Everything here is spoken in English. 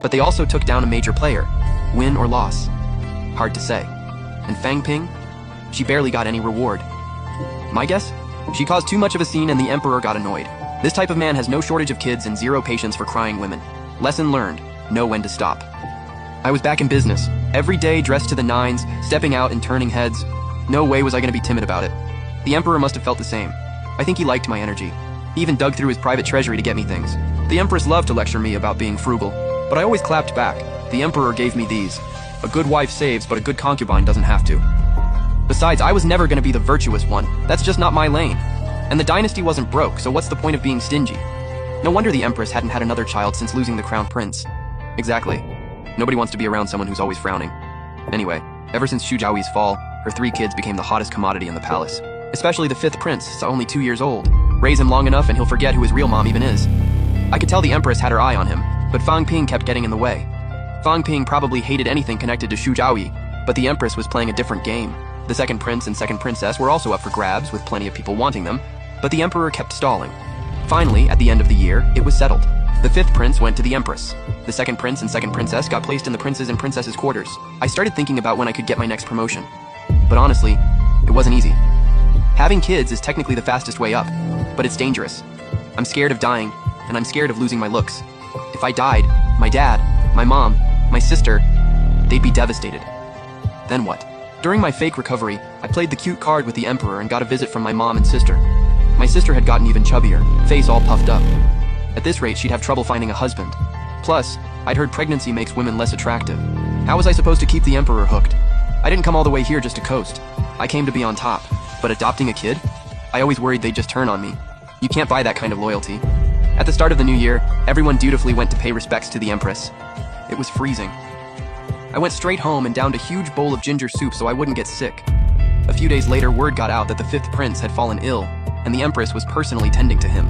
But they also took down a major player. Win or loss? Hard to say. And Fang Ping? She barely got any reward. My guess? She caused too much of a scene and the Emperor got annoyed. This type of man has no shortage of kids and zero patience for crying women. Lesson learned, know when to stop. I was back in business, every day dressed to the nines, stepping out and turning heads. No way was I going to be timid about it. The Emperor must have felt the same. I think he liked my energy. He even dug through his private treasury to get me things. The Empress loved to lecture me about being frugal, but I always clapped back. The Emperor gave me these. A good wife saves, but a good concubine doesn't have to. Besides, I was never going to be the virtuous one. That's just not my lane. And the dynasty wasn't broke, so what's the point of being stingy? No wonder the Empress hadn't had another child since losing the crown prince. Exactly. Nobody wants to be around someone who's always frowning. Anyway, ever since Xu Jiaoyi's fall, her 3 kids became the hottest commodity in the palace. Especially the 5th prince, only 2 years old. Raise him long enough and he'll forget who his real mom even is. I could tell the Empress had her eye on him, but Fang Ping kept getting in the way. Fang Ping probably hated anything connected to Xu Jiaoyi, but the Empress was playing a different game. The 2nd prince and 2nd princess were also up for grabs, with plenty of people wanting them, but the Emperor kept stalling. Finally, at the end of the year, it was settled. The 5th prince went to the Empress. The 2nd prince and 2nd princess got placed in the princes and princesses' quarters. I started thinking about when I could get my next promotion. But honestly, it wasn't easy. Having kids is technically the fastest way up, but it's dangerous. I'm scared of dying, and I'm scared of losing my looks. If I died, my dad, my mom, my sister, they'd be devastated. Then what? During my fake recovery, I played the cute card with the Emperor and got a visit from my mom and sister. My sister had gotten even chubbier, face all puffed up. At this rate, she'd have trouble finding a husband. Plus, I'd heard pregnancy makes women less attractive. How was I supposed to keep the Emperor hooked? I didn't come all the way here just to coast. I came to be on top. But adopting a kid? I always worried they'd just turn on me. You can't buy that kind of loyalty. At the start of the new year, everyone dutifully went to pay respects to the Empress. It was freezing. I went straight home and downed a huge bowl of ginger soup so I wouldn't get sick. A few days later, word got out that the 5th prince had fallen ill, and the Empress was personally tending to him.